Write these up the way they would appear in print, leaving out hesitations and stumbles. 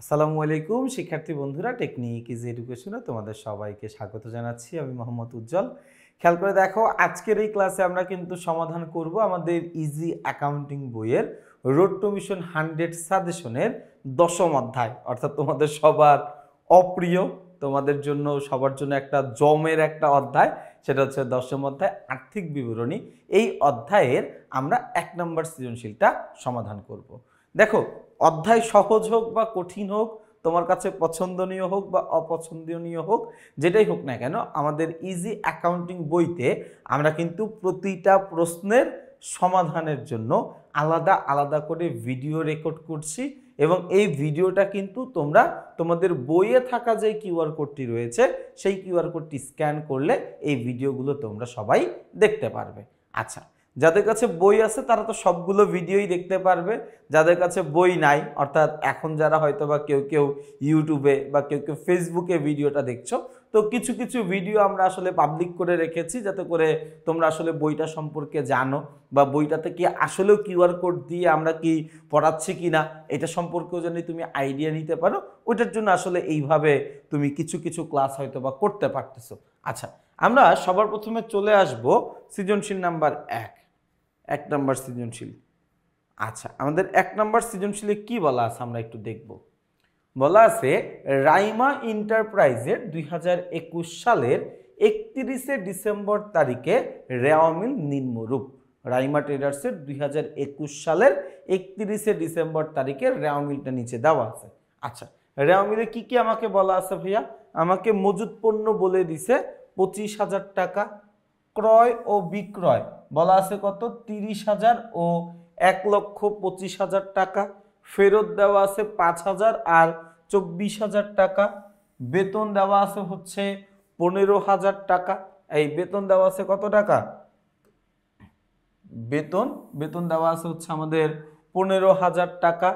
আসসালামু আলাইকুম শিক্ষার্থী বন্ধুরা, টেকনিক ইজি এডুকেশনে তোমাদের সবাইকে স্বাগত জানাচ্ছি। আমি মোহাম্মদ উজ্জ্বল। খেয়াল করে দেখো, আজকের এই ক্লাসে আমরা কিন্তু সমাধান করব আমাদের ইজি অ্যাকাউন্টিং বইয়ের রোড টু মিশন 100 সাজেশনের 10ম অধ্যায়, অর্থাৎ তোমাদের সবার অপ্রিয়, তোমাদের জন্য সবার জন্য একটা জমের একটা অধ্যায়, সেটা হচ্ছে 10ম অধ্যায় আর্থিক বিবরণী। এই অধ্যায়ের আমরা 1 নম্বর সৃজনশীলটা সমাধান করব। দেখো, অধ্যায় সহজ হোক বা কঠিন হোক, তোমার কাছে পছন্দনীয় হোক বা অপছন্দনীয় হোক, যেটাই হোক না কেন, আমাদের ইজি অ্যাকাউন্টিং বইতে আমরা কিন্তু প্রতিটা প্রশ্নের সমাধানের জন্য আলাদা আলাদা করে ভিডিও রেকর্ড করছি এবং এই ভিডিওটা কিন্তু তোমরা তোমাদের বইয়ে থাকা যে কিউআর কোডটি রয়েছে সেই কিউআর কোডটি স্ক্যান করলে এই ভিডিওগুলো তোমরা সবাই দেখতে পারবে। আচ্ছা, যাদের কাছে বই আছে তারা তো সবগুলো ভিডিওই দেখতে পারবে। যাদের কাছে বই নাই, অর্থাৎ এখন যারা হয়তো বা কেউ কেউ ইউটিউবে বা কেউ কেউ ফেসবুকে ভিডিওটা দেখছো, তো কিছু কিছু ভিডিও আমরা আসলে পাবলিক করে রেখেছি যাতে করে তোমরা আসলে বইটা সম্পর্কে জানো বা বইটাতে কি আসলেও কিউআর কোড দিয়ে আমরা কি পড়াচ্ছি কি না এটা সম্পর্কেও জানি তুমি আইডিয়া নিতে পারো। ওইটার জন্য আসলে এইভাবে তুমি কিছু কিছু ক্লাস হয়তো বা করতে পারতেছো। আচ্ছা, আমরা সবার প্রথমে চলে আসব সৃজনশীল নাম্বার 1 নম্বর সৃজনশীল। আচ্ছা, আমাদের 1 নম্বর সৃজনশীলে কি বলা আছে আমরা একটু দেখব। বলা আছে রাইমা এন্টারপ্রাইজের 2021 সালের 31শে ডিসেম্বর তারিখে রেওয়া মিল নিম্নরূপ। রাইমা ট্রেডার্সের 2021 সালের 31শে ডিসেম্বর তারিখে রেওয়া মিলটা নিচে দেওয়া আছে। আচ্ছা, রেওয়া মিলে কি কি আমাকে বলা আছে ভাইয়া? আমাকে মজুত পণ্য বলে দিছে 25,000 টাকা, ক্রয় ও বিক্রয় বলা আছে কত? 30,000 ও 1,25,000 টাকা, ফেরত দেওয়া আছে 5,000 আর 24,000 টাকা, বেতন দেওয়া আছে হচ্ছে 15,000 টাকা। এই বেতন দেওয়া আছে কত টাকা? বেতন দেওয়া আছে হচ্ছে আমাদের 15,000 টাকা,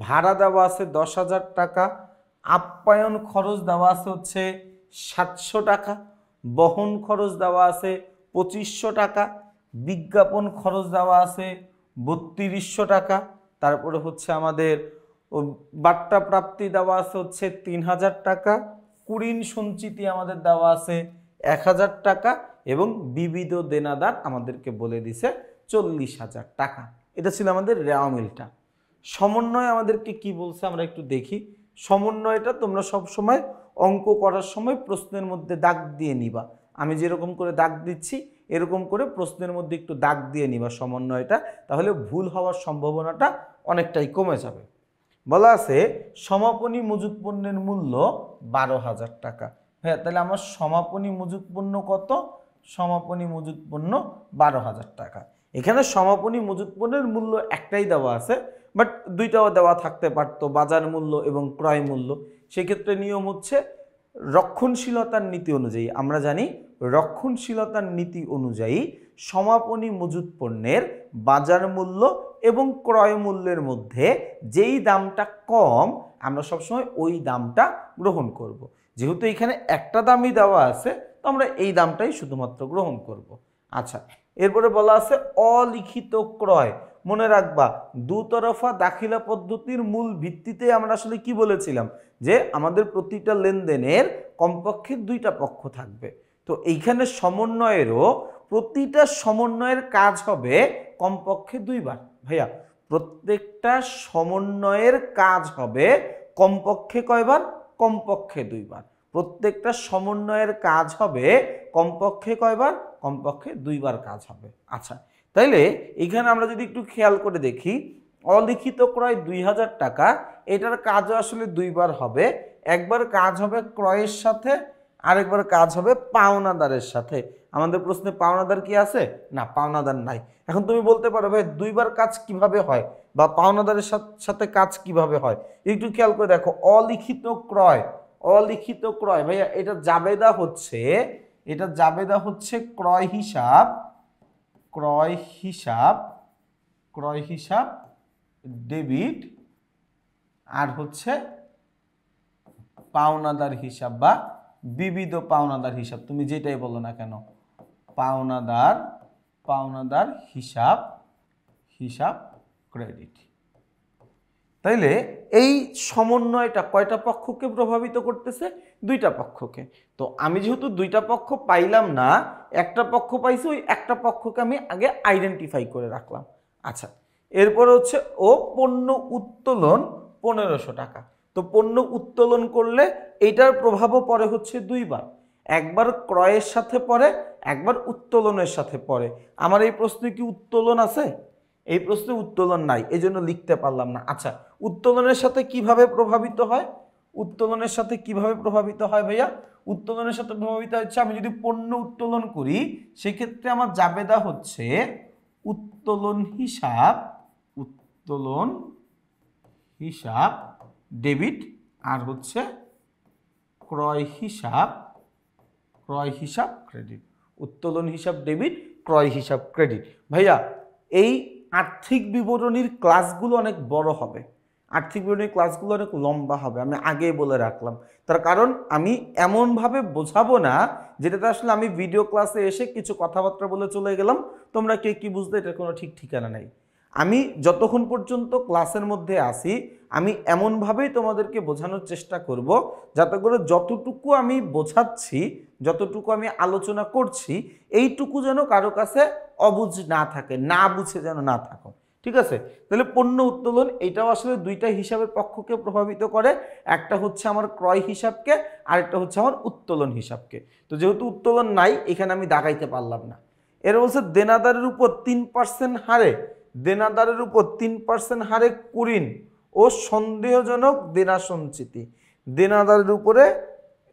ভাড়া দেওয়া আছে 10,000 টাকা, আপ্যায়ন খরচ দেওয়া আছে হচ্ছে 700 টাকা, বহন খরচ দেওয়া আছে 2500 টাকা, বিজ্ঞাপন খরচ দেওয়া আছে 3200 টাকা, তারপরে হচ্ছে আমাদের বার্তা প্রাপ্তি দেওয়া আছে হচ্ছে 3,000 টাকা, কুড়িন সঞ্চিতি আমাদের দেওয়া আছে 1,000 টাকা এবং বিবিধ দেনাদার আমাদেরকে বলে দিছে 40,000 টাকা। এটা ছিল আমাদের রেওয়া মিলটা। সমন্বয় আমাদেরকে কি বলছে আমরা একটু দেখি। সমন্বয়টা তোমরা সব সময় অঙ্ক করার সময় প্রশ্নের মধ্যে দাগ দিয়ে নিবা। আমি যেরকম করে দাগ দিচ্ছি এরকম করে প্রশ্নের মধ্যে একটু দাগ দিয়ে নিবা সমন্বয়টা, তাহলে ভুল হওয়ার সম্ভাবনাটা অনেকটাই কমে যাবে। বলা আছে সমাপনী মজুত পণ্যের মূল্য 12,000 টাকা। হ্যাঁ, তাহলে আমার সমাপনী মজুত পণ্য কত? সমাপনী মজুত পণ্য 12,000 টাকা। এখানে সমাপনী মজুত পণ্যের মূল্য একটাই দেওয়া আছে, বাট দুইটাও দেওয়া থাকতে পারতো, বাজার মূল্য এবং ক্রয় মূল্য। সেক্ষেত্রে নিয়ম হচ্ছে রক্ষণশীলতার নীতি অনুযায়ী, আমরা জানি রক্ষণশীলতার নীতি অনুযায়ী সমাপনী মজুত পণ্যের বাজার মূল্য এবং ক্রয় মূল্যের মধ্যে যেই দামটা কম আমরা সবসময় ওই দামটা গ্রহণ করব। যেহেতু এখানে একটা দামই দেওয়া আছে, তো আমরা এই দামটাই শুধুমাত্র গ্রহণ করব। আচ্ছা, এরপরে বলা আছে অলিখিত ক্রয়। মনে রাখবা, দুতরফা দাখিলা পদ্ধতির মূল ভিত্তিতে আমরা আসলে কি বলেছিলাম, যে আমাদের প্রতিটা লেনদেনের কমপক্ষে 2টা পক্ষ থাকবে। তো এইখানে সমন্বয়েরও প্রতিটা সমন্বয়ের কাজ হবে কমপক্ষে 2বার। ভাইয়া, প্রত্যেকটা সমন্বয়ের কাজ হবে কমপক্ষে কয়বার? কমপক্ষে 2বার। প্রত্যেকটা সমন্বয়ের কাজ হবে কমপক্ষে কয়বার? কমপক্ষে 2বার কাজ হবে। আচ্ছা, তাইলে এখানে আমরা যদি একটু খেয়াল করে দেখি, অলিখিত ক্রয় 2,000 টাকা, এটার কাজও আসলে 2বার হবে। একবার কাজ হবে ক্রয়ের সাথে, আরেকবার কাজ হবে পাওনাদারের সাথে। আমাদের প্রশ্নে পাওনাদার কি আছে? না, পাওনাদার নাই। এখন তুমি বলতে পারো ভাই 2বার কাজ কিভাবে হয় বা পাওনাদারের সাথে কাজ কিভাবে হয়? একটু খেয়াল করে দেখো, অলিখিত ক্রয়, অলিখিত ক্রয় ভাইয়া এটা জাবেদা হচ্ছে, এটা জাবেদা হচ্ছে ক্রয় হিসাব, ক্রয় হিসাব, ক্রয় হিসাব ডেবিট, আর হচ্ছে পাওনাদার হিসাব বা বিবিধ পাওনাদার হিসাব, তুমি যেটাই বলো না কেন, পাওনাদার, পাওনাদার হিসাব, হিসাব ক্রেডিট। তাইলে এই সমন্বয়টা কয়টা পক্ষকে প্রভাবিত করতেছে? দুইটা পক্ষকে। তো আমি যেহেতু দুইটা পক্ষ পাইলাম না, একটা পক্ষ পাইছি, ওই একটা পক্ষকে আমি আগে আইডেন্টিফাই করে রাখলাম। আচ্ছা, এরপর হচ্ছে ও পণ্য উত্তোলন 1500 টাকা। তো পণ্য উত্তোলন করলে এইটার প্রভাবও পড়ে হচ্ছে দুইবার, একবার ক্রয়ের সাথে পড়ে, একবার উত্তোলনের সাথে পড়ে। আমার এই প্রশ্নে কি উত্তোলন আছে? এই প্রশ্নে উত্তোলন নাই, এই জন্য লিখতে পারলাম না। আচ্ছা, উত্তোলনের সাথে কিভাবে প্রভাবিত হয়? উত্তোলনের সাথে কিভাবে প্রভাবিত হয় ভাইয়া? উত্তোলনের সাথে প্রভাবিত হচ্ছে, আমি যদি পণ্য উত্তোলন করি সেক্ষেত্রে আমার জাবেদা হচ্ছে উত্তোলন হিসাব ডেবিট, আর হচ্ছে ক্রয় হিসাব ক্রেডিট। উত্তোলন হিসাব ডেবিট, ক্রয় হিসাব ক্রেডিট। ভাইয়া, এই আর্থিক বিবরণীর ক্লাসগুলো অনেক বড় হবে, আর্থিক বিবরণীর ক্লাসগুলো অনেক লম্বা হবে, আমি আগেই বলে রাখলাম। তার কারণ আমি এমনভাবে বোঝাবো না যেটাতে আসলে আমি ভিডিও ক্লাসে এসে কিছু কথাবার্তা বলে চলে গেলাম, তোমরা কে কি বুঝতে এটার কোনো ঠিক ঠিকানা নেই। আমি যতক্ষণ পর্যন্ত ক্লাসের মধ্যে আসি আমি এমনভাবেই তোমাদেরকে বোঝানোর চেষ্টা করব যাতে করে যতটুকু আমি বোঝাচ্ছি, যতটুকু আমি আলোচনা করছি, এইটুকু যেন কারো কাছে অবুঝ না থাকে, না বুঝে যেন না থাকো। ঠিক আছে? তাহলে পণ্য উত্তোলন এটাও আসলে দুইটা হিসাবের পক্ষকে প্রভাবিত করে, একটা হচ্ছে আমার ক্রয় হিসাবকে, আরেকটা হচ্ছে আমার উত্তোলন হিসাবকে। তো যেহেতু উত্তোলন নাই, এখানে আমি দাগাইতে পারলাম না। এর বলছে দেনাদারের উপর 3% হারে, দেনাদারের উপর 3% হারে কুঋণ ও সন্দেহজনক দেনা সঞ্চিতি। দেনাদারের উপরে,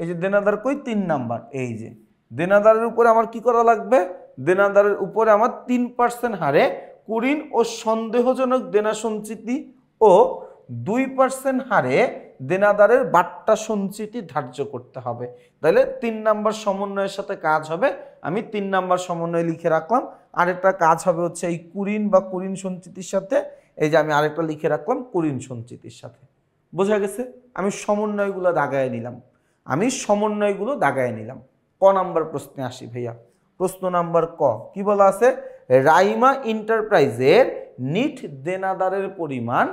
এই যে দেনাদার কই 3 নাম্বার, এই যে দেনাদারের উপরে আমার কি করা লাগবে? দেনাদারের উপরে আমার 3% হারে কুঋণ ও সন্দেহজনক দেনা সঞ্চিতি ও 2% হারে দেনাদারের বাট্টা সঞ্চিতি ধার্য করতে হবে। তাহলে 3 নাম্বার সমন্বয়ের সাথে কাজ হবে, আমি 3 নাম্বার সমন্বয় লিখে রাখলাম। আরেকটা কাজ হবে হচ্ছে এই কুঋণ বা কুঋণ সঞ্চিতির সাথে, এই যে আমি আরেকটা লিখে রাখলাম কুঋণ সঞ্চিতির সাথে। বোঝা গেছে? আমি সমন্বয়গুলো দাগায় নিলাম। ক নাম্বার প্রশ্নে আসি ভাইয়া। প্রশ্ন নাম্বার ক কি বলা আছে? রাইমা এন্টারপ্রাইজের নিট দেনাদারের পরিমাণ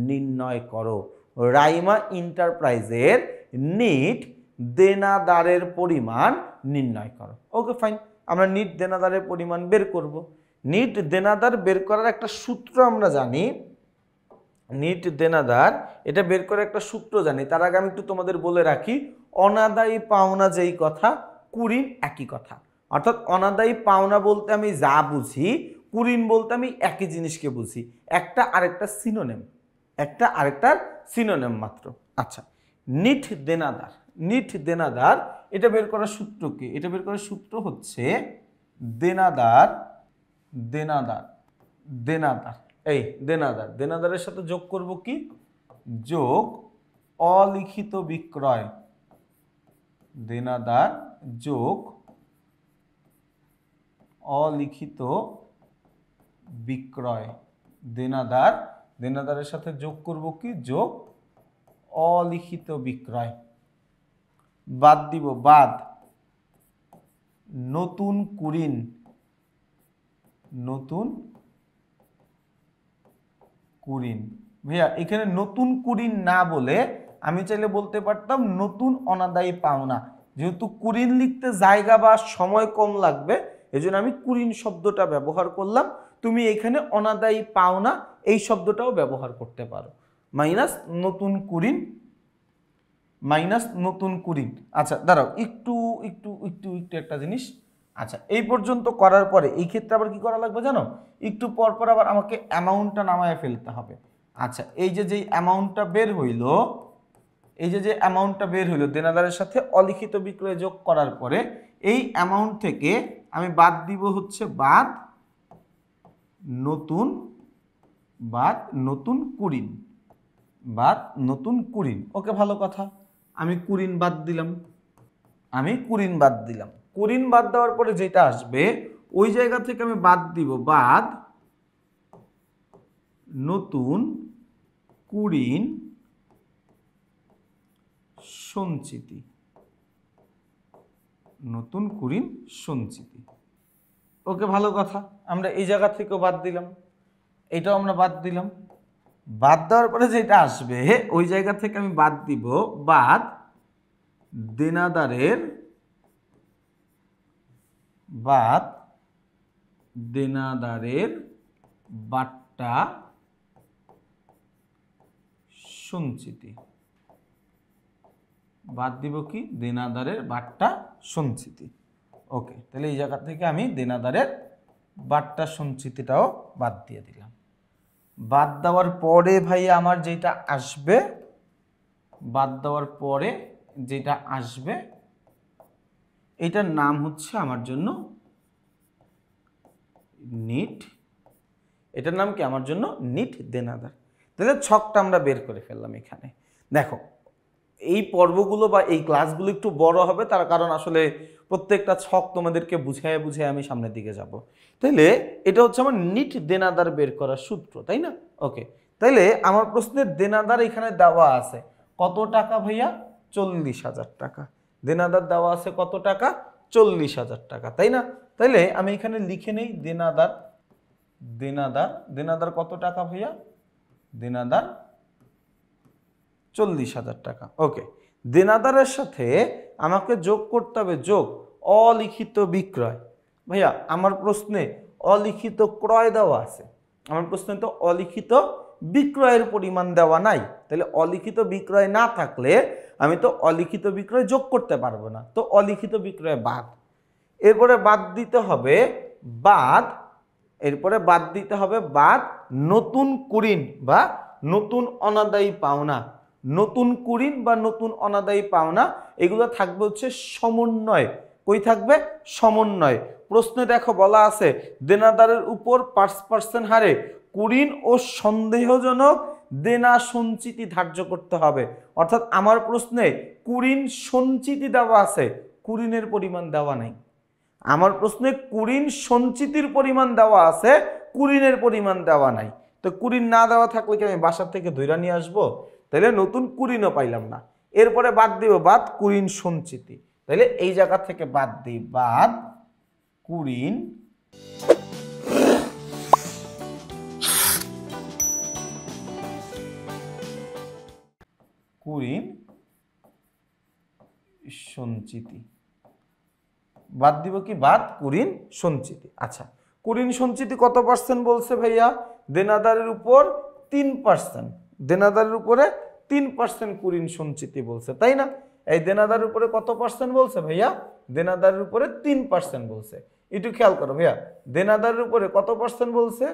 নির্ণয় করো। রাইমা এন্টারপ্রাইজের নিট দেনাদারের পরিমাণ নির্ণয় করো। ওকে ফাইন, আমরা নিট দেনাদারের পরিমাণ বের করব। নিট দেনাদার বের করার একটা সূত্র আমরা জানি, নিট দেনাদার এটা বের করার একটা সূত্র জানি। তার আগে আমি একটু তোমাদের বলে রাখি, অনাদায়ী পাওনা যেই কথা, কুঋণ একই কথা। অর্থাৎ অনাদায়ী পাওনা বলতে আমি যা বুঝি, কুঋণ বলতে আমি একই জিনিসকে বুঝি, একটা আরেকটার সিনোনিম মাত্র। আচ্ছা, নিট দেনাদার এটা বের করার সূত্র কি? এটা বের করার সূত্র হচ্ছে দেনাদার এই দেনাদারের সাথে যোগ করব কি? যোগ অলিখিত বিক্রয়। দেনাদার যোগ অলিখিত বিক্রয়। দেনাদারের সাথে যোগ করব কি? যোগ অলিখিত বিক্রয়। বাদ দিব, নতুন কুঋণ। ভাইয়া এখানে নতুন কুঋণ না বলে আমি চাইলে বলতে পারতাম নতুন অনাদায়ী পাওনা। যেহেতু কুঋণ লিখতে জায়গা বা সময় কম লাগবে, এজন্য আমি কুঋণ শব্দটা ব্যবহার করলাম। তুমি এখানে অনাদায়ী পাওনা এই শব্দটাও ব্যবহার করতে পারো। মাইনাস নতুন কুঋণ। আচ্ছা দাঁড়াও, একটু একটা জিনিস। আচ্ছা, এই পর্যন্ত করার পরে এই ক্ষেত্রে আবার কি করা লাগবে জানো? একটু পর আবার আমাকে অ্যামাউন্টটা নামায় ফেলতে হবে। আচ্ছা, এই যে অ্যামাউন্টটা বের হইলো, দেনাদারের সাথে অলিখিত বিক্রয় যোগ করার পরে এই অ্যামাউন্ট থেকে আমি বাদ দিব হচ্ছে নতুন কুঋণ। ওকে, ভালো কথা, আমি কুঋণ বাদ দিলাম। কুঋণ বাদ দেওয়ার পরে যেটা আসবে ওই জায়গা থেকে আমি বাদ দিব নতুন কুঋণ সঞ্চিতি। ওকে, ভালো কথা, আমরা এই জায়গা থেকেও বাদ দিলাম, এটাও আমরা বাদ দিলাম। বাদ দেওয়ার পরে যেটা আসবে ওই জায়গা থেকে আমি বাদ দিব বাদ দেনাদারের বাট্টা সঞ্চিতি। বাদ দিব কি? দেনাদারের বাট্টা সঞ্চিতি। ওকে, তাহলে এই জায়গা থেকে আমি দেনাদারের বাট্টা সঞ্চিতিটাও বাদ দিয়ে দিলাম। বাদ দেওয়ার পরে ভাই আমার যেটা আসবে, এটার নাম হচ্ছে আমার জন্য নিট। এটার নাম কি আমার জন্য? নিট দেনাদার। তাহলে ছকটা আমরা বের করে ফেললাম এখানে। দেখো এই পর্বগুলো বা এই ক্লাসগুলো একটু বড় হবে, তার কারণ আসলে প্রত্যেকটা ছক তোমাদেরকে বুঝায় আমি সামনের দিকে যাব। তাইলে এটা হচ্ছে আমার নিট দেনাদার বের করার সূত্র, তাই না? ওকে, তাইলে আমার প্রশ্নের দেনাদার এখানে দেওয়া আছে কত টাকা ভাইয়া? 40,000 টাকা। দেনাদার দেওয়া আছে কত টাকা? 40,000 টাকা, তাই না? তাইলে আমি এখানে লিখে নেই দেনাদার কত টাকা ভাইয়া? দেনাদার 40,000 টাকা। ওকে, দেনাদারের সাথে আমাকে যোগ করতে হবে যোগ অলিখিত বিক্রয়। ভাইয়া আমার প্রশ্নে অলিখিত ক্রয় দেওয়া আছে, আমার প্রশ্নে তো অলিখিত বিক্রয়ের পরিমাণ দেওয়া নাই। তাহলে অলিখিত বিক্রয় না থাকলে আমি তো অলিখিত বিক্রয় যোগ করতে পারবো না, তো অলিখিত বিক্রয় বাদ। এরপরে বাদ দিতে হবে নতুন কুরিন বা নতুন অনাদায়ী পাওনা। নতুন কুরিন বা নতুন অনাদায়ী পাওনা এগুলো থাকবে হচ্ছে সমন্বয়। কই থাকবে? সমন্বয়। প্রশ্নে দেখো বলা আছে দেনাদারের উপর 5% হারে কুরিন ও সন্দেহজনক দেনা সঞ্চিতি ধার্য করতে হবে। অর্থাৎ আমার প্রশ্নে কুরিন সঞ্চিতি দেওয়া আছে, কুরিনের পরিমাণ দেওয়া নাই। আমার প্রশ্নে কুরিন সঞ্চিতির পরিমাণ দেওয়া আছে, কুরিনের পরিমাণ দেওয়া নাই। তো কুরিন না দেওয়া থাকলে কি আমি বাসা থেকে ধইরা নিয়ে আসবো? তাহলে নতুন কুরিনও পাইলাম না। এরপরে বাদ দিব বাদ কুরিন সঞ্চিতি। তাহলে এই জায়গা থেকে বাদ দিই বাদ কুরিন সঞ্চিতি। বাদ দিব কি? বাদ কুরিন সঞ্চিতি। আচ্ছা, কুরিন সঞ্চিতি কত পার্সেন্ট বলছে ভাইয়া? দেনাদারের উপর 3%। দেনাদারের উপরে 3% কুরিন সঞ্চিতি বলছে, তাই না? এই দেনাদারের উপরে কত পার্সেন্ট বলছে ভাইয়া? দেনাদারের উপরে 3% বলছে। একটু খেয়াল করো ভাইয়া, দেনাদারের উপরে কত পার্সেন্ট বলছে?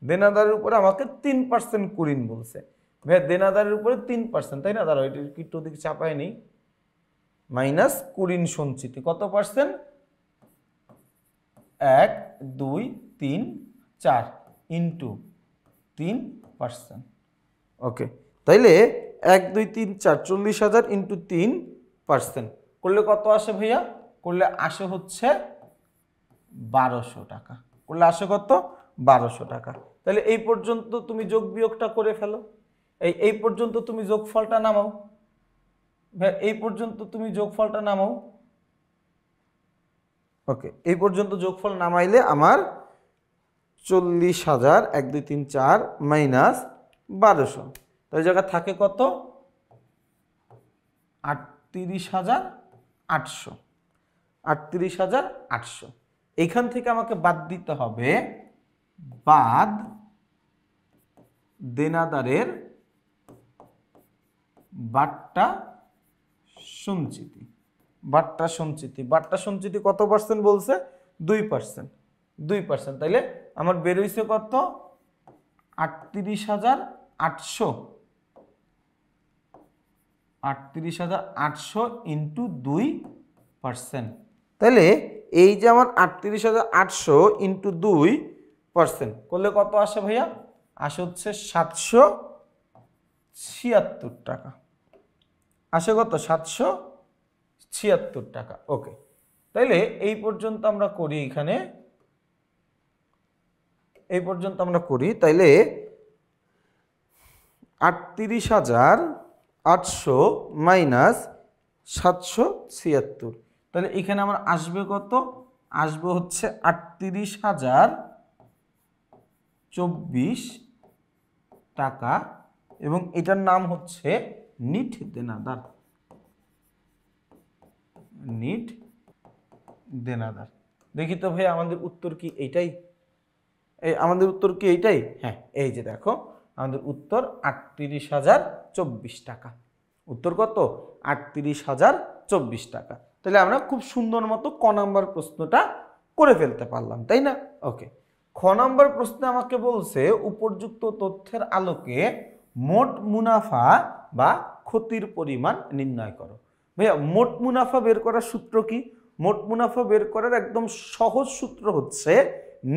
দেনাদারের উপরে আমাকে 3% কুরিন বলছে। ভাইয়া দেনাদারের উপরে 3%, তাই না? দাঁড়াও এটা একটু দিকে চাপায় নেই। মাইনাস কুরিন সঞ্চিতি কত পার্সেন্ট? 1 2 3 4 ইন্টু 3%। ওকে, তাইলে 1 2 3 4 40,000 ইন্টু 3% করলে কত আসে ভাইয়া? করলে আসে হচ্ছে 1200 টাকা। করলে আসে কত? 1200 টাকা। তাহলে এই পর্যন্ত তুমি যোগ বিয়োগটা করে ফেলো। এই পর্যন্ত তুমি যোগফলটা নামাও ভাই, এই পর্যন্ত তুমি যোগফলটা নামাও। ওকে, এই পর্যন্ত যোগফল নামাইলে আমার 40,000 1 2 3 4 মাইনাস 1200, তো এই জায়গা থাকে কত? 38,800। 38,800। এইখান থেকে আমাকে বাদ দিতে হবে বাদ দেনাদারের বাট্টা সঞ্চিতি। বাট্টা সঞ্চিতি কত পার্সেন্ট বলছে? 2%। 2%, তাইলে আমার বের হইছে কত? 38,800। 38,800 ইন্টু 2%। তাহলে এই যে আমার 38,800 ইন্টু 2% করলে কত আসে ভাইয়া? আসে হচ্ছে 776 টাকা। আসে কত? 776 টাকা। ওকে, তাইলে এই পর্যন্ত আমরা করি, এখানে এই পর্যন্ত আমরা করি। তাইলে 38,800 মাইনাস 776, তাহলে এখানে আমার আসবে কত? আসবে হচ্ছে 38,024 টাকা এবং এটার নাম হচ্ছে নিট দেনাদার। নিট দেনাদার। দেখি তো ভাই আমাদের উত্তর কি এইটাই? আমাদের উত্তর কি এইটাই? হ্যাঁ, এই যে দেখো আমাদের উত্তর ৩৮,০২৪ টাকা। উত্তর কত? ৩৮,০২৪ টাকা। তাহলে আমরা খুব সুন্দর মতো ক নাম্বার প্রশ্নটা করে ফেলতে পারলাম, তাই না? ওকে, খ নাম্বার প্রশ্নে আমাকে বলছে উপর্যুক্ত তথ্যের আলোকে মোট মুনাফা বা ক্ষতির পরিমাণ নির্ণয় করো। ভাইয়া মোট মুনাফা বের করার সূত্র কি? মোট মুনাফা বের করার একদম সহজ সূত্র হচ্ছে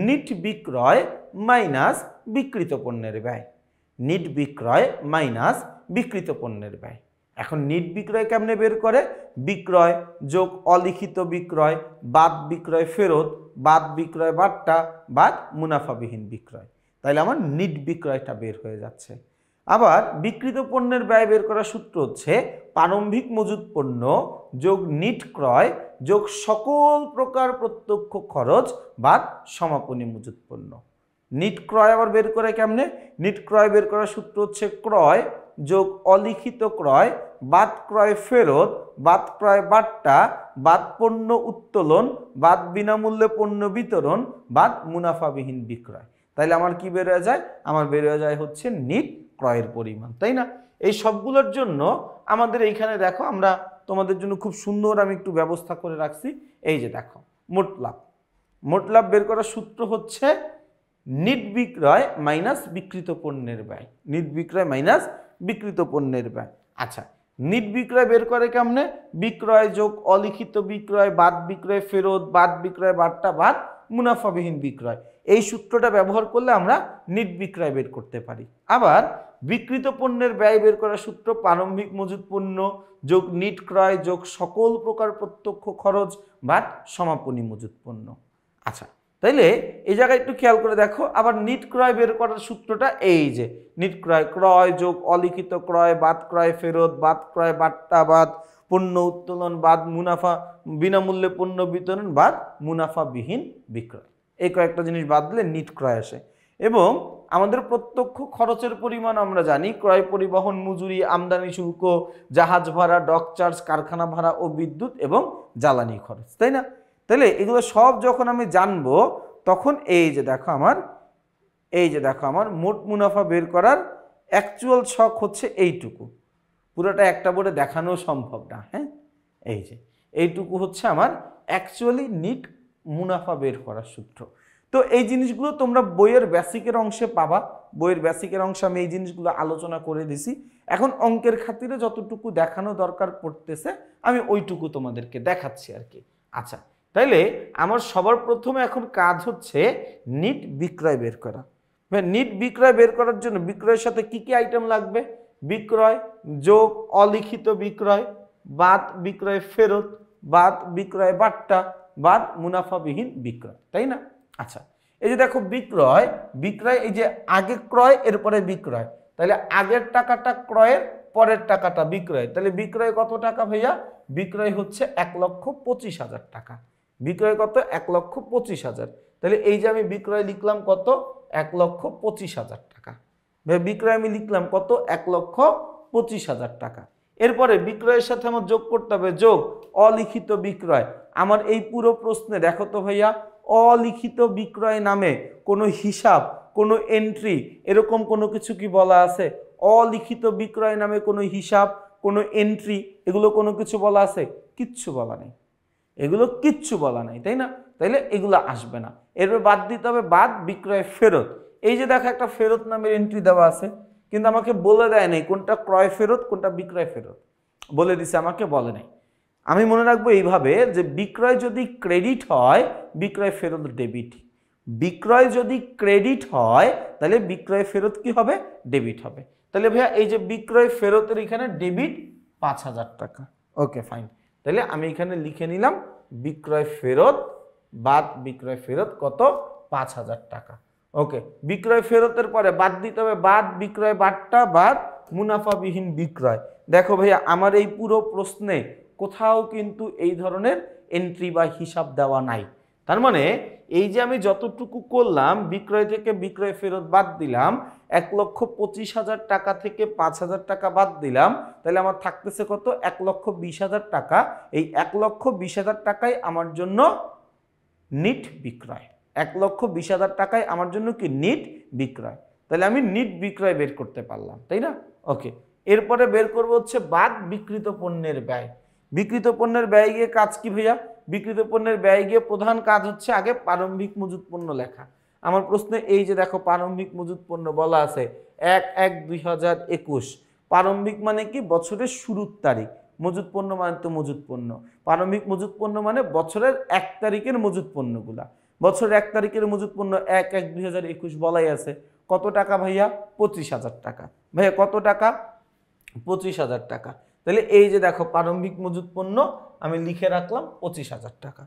নিট বিক্রয় মাইনাস বিক্রিত পণ্যের ব্যয়। নিট বিক্রয় মাইনাস বিক্রিত পণ্যের ব্যয়। এখন নিট বিক্রয় কেমনে বের করে? বিক্রয় যোগ অলিখিত বিক্রয় বাদ বিক্রয় ফেরত বাদ বিক্রয় বাট্টা বাদ মুনাফাবিহীন বিক্রয়। তাইলে আমার নিট বিক্রয়টা বের হয়ে যাচ্ছে। আবার বিক্রিত পণ্যের ব্যয় বের করার সূত্র হচ্ছে প্রারম্ভিক মজুত পণ্য যোগ নিট ক্রয় যোগ সকল প্রকার প্রত্যক্ষ খরচ বাদ সমাপনী মজুত পণ্য। নিট ক্রয় আবার বের করে কেমনে? নিট ক্রয় বের করার সূত্র হচ্ছে ক্রয় যোগ অলিখিত ক্রয় বাদ ক্রয় ফেরত বাদ ক্রয় বাট্টা বাদ পণ্য উত্তোলন বাদ বিনামূল্যে পণ্য বিতরণ বাদ মুনাফাবিহীন বিক্রয়। তাইলে আমার কি বের হয়ে যায়? আমার বের হয়ে যায় হচ্ছে নিট ক্রয়ের পরিমাণ, তাই না? এই সবগুলোর জন্য আমাদের এইখানে দেখো আমরা তোমাদের জন্য খুব সুন্দর আমি একটু ব্যবস্থা করে রাখছি। এই যে দেখো মোট লাভ। মোট লাভ বের করার সূত্র হচ্ছে নিট বিক্রয় মাইনাস বিক্রিত পণ্যের ব্যয়। নিট বিক্রয় মাইনাস বিক্রিত পণ্যের ব্যয়। আচ্ছা, নিট বিক্রয় বের করে কেমনে? বিক্রয় যোগ অলিখিত বিক্রয় বাদ বিক্রয় ফেরত বাদ বিক্রয় বাট্টা বাদ মুনাফাবিহীন বিক্রয়। এই সূত্রটা ব্যবহার করলে আমরা নিট বিক্রয় বের করতে পারি। আবার বিক্রিত পণ্যের ব্যয় বের করার সূত্র প্রারম্ভিক মজুত পণ্য যোগ নিট ক্রয় যোগ সকল প্রকার প্রত্যক্ষ খরচ বাদ সমাপনী মজুত পণ্য। আচ্ছা, তাইলে এই জায়গায় একটু খেয়াল করে দেখো। আবার নিট ক্রয় বের করার সূত্রটা এই যে নিট ক্রয় ক্রয় যোগ অলিখিত ক্রয় বাদ ক্রয় ফেরত বাদ ক্রয় বাট্টা বাদ পণ্য উত্তোলন বাদ মুনাফা বিনামূল্যে পণ্য বিতরণ বাদ মুনাফাবিহীন বিক্রয়। এই কয়েকটা জিনিস বাদ দিলে নিট ক্রয় আসে। এবং আমাদের প্রত্যক্ষ খরচের পরিমাণ আমরা জানি ক্রয় পরিবহন মজুরি আমদানি শুল্ক জাহাজ ভাড়া ডক চার্জ কারখানা ভাড়া ও বিদ্যুৎ এবং জ্বালানি খরচ, তাই না? তাহলে এগুলো সব যখন আমি জানবো তখন এই যে দেখো আমার মোট মুনাফা বের করার অ্যাকচুয়াল ছক হচ্ছে এইটুকু। পুরোটা একটা বোর্ডে দেখানো সম্ভব না। হ্যাঁ, এই যে এইটুকু হচ্ছে আমার অ্যাকচুয়ালি নিট মুনাফা বের করার সূত্র। তো এই জিনিসগুলো তোমরা বইয়ের বেসিকের অংশে পাবা। বইয়ের বেসিকের অংশে আমি এই জিনিসগুলো আলোচনা করে দিছি। এখন অঙ্কের খাতিরে যতটুকু দেখানো দরকার পড়তেছে আমি ওইটুকু তোমাদেরকে দেখাচ্ছি আর কি। আচ্ছা, তাইলে আমার সবার প্রথমে এখন কাজ হচ্ছে নিট বিক্রয় বের করা। নিট বিক্রয় বের করার জন্য বিক্রয়ের সাথে কি কি আইটেম লাগবে? বিক্রয় যোগ অলিখিত বিক্রয় বাদ বিক্রয় ফেরত বাদ বিক্রয় বাট্টা বাদ মুনাফাবিহীন বিক্রয়, তাই না? আচ্ছা, এই যে দেখো বিক্রয় এই যে আগে ক্রয় এরপরে বিক্রয়, তাহলে আগের টাকাটা ক্রয়ের পরের টাকাটা বিক্রয়। তাহলে বিক্রয় কত টাকা ভাইয়া? বিক্রয় হচ্ছে 1,25,000 টাকা। বিক্রয় কত? 1,25,000। তাহলে এই যে আমি বিক্রয় লিখলাম কত? 1,25,000 টাকা। বিক্রয় আমি লিখলাম কত? 1,25,000 টাকা। এরপরে বিক্রয়ের সাথে আমার যোগ করতে হবে যোগ অলিখিত বিক্রয়। আমার এই পুরো প্রশ্নে দেখো তো ভাইয়া অলিখিত বিক্রয় নামে কোনো হিসাব কোনো এন্ট্রি এরকম কোনো কিছু কি বলা আছে? অলিখিত বিক্রয় নামে কোনো হিসাব কোনো এন্ট্রি এগুলো কোনো কিছু বলা আছে? কিচ্ছু বলা নেই। এগুলো কিচ্ছু বলা নাই, তাই না? তাইলে এগুলো আসবে না। এরপর বাদ দিতে হবে বাদ বিক্রয় ফেরত। এই যে দেখো একটা ফেরত নামের এন্ট্রি দেওয়া আছে, কিন্তু আমাকে বলে দেয় নাই কোনটা ক্রয় ফেরত কোনটা বিক্রয় ফেরত। বলে দিছে, আমাকে বলে নাই। আমি মনে রাখবো এইভাবে যে বিক্রয় যদি ক্রেডিট হয় বিক্রয় ফেরত ডেবিট। বিক্রয় যদি ক্রেডিট হয় তাহলে বিক্রয় ফেরত কি হবে? ডেবিট হবে। তাহলে ভাইয়া এই যে বিক্রয় ফেরতের এখানে ডেবিট 5,000 টাকা। ওকে, ফাইন। তাহলে আমি এখানে লিখে নিলাম বিক্রয় ফেরত বাদ বিক্রয় ফেরত কত? 5,000 টাকা। ওকে, বিক্রয় ফেরতের পরে বাদ দিতে হবে বাদ বিক্রয় বাট্টা বাদ মুনাফাবিহীন বিক্রয়। দেখো ভাইয়া আমার এই পুরো প্রশ্নে কোথাও কিন্তু এই ধরনের এন্ট্রি বা হিসাব দেওয়া নাই। তার মানে এই যে আমি যতটুকু করলাম, বিক্রয় থেকে বিক্রয় ফেরত বাদ দিলাম, 1,25,000 টাকা থেকে 5,000 টাকা বাদ দিলাম, তাহলে আমার থাকতেছে কত? 1,20,000 টাকা। এই 1,20,000 টাকাই আমার জন্য নিট বিক্রয়। 1,20,000 টাকায় আমার জন্য কি? নিট বিক্রয়। তাহলে আমি নিট বিক্রয় বের করতে পারলাম, তাই না? ওকে, এরপরে বের করবো হচ্ছে বাদ বিক্রিত পণ্যের ব্যয়। বিক্রিত পণ্যের ব্যয় গিয়ে কাজ কি ভাইয়া? বিক্রিত পণ্যের ব্যয় গিয়ে প্রধান কাজ হচ্ছে আগে প্রারম্ভিক মজুত পণ্য লেখা। আমার প্রশ্নে এই যে দেখো প্রারম্ভিক মজুত পণ্য বলা আছে 1/1/2021। প্রারম্ভিক মানে কি? বছরের শুরুর তারিখ। মজুত পণ্য মানে তো মজুত পণ্য। প্রারম্ভিক মজুত পণ্য মানে বছরের 1 তারিখের মজুত পণ্যগুলা। বছরের 1 তারিখের মজুত পণ্য 1/1/2021 বলাই আছে। কত টাকা ভাইয়া? 25,000 টাকা। ভাইয়া কত টাকা? 25,000 টাকা। তাহলে এই যে দেখো প্রারম্ভিক মজুত পণ্য আমি লিখে রাখলাম 25,000 টাকা।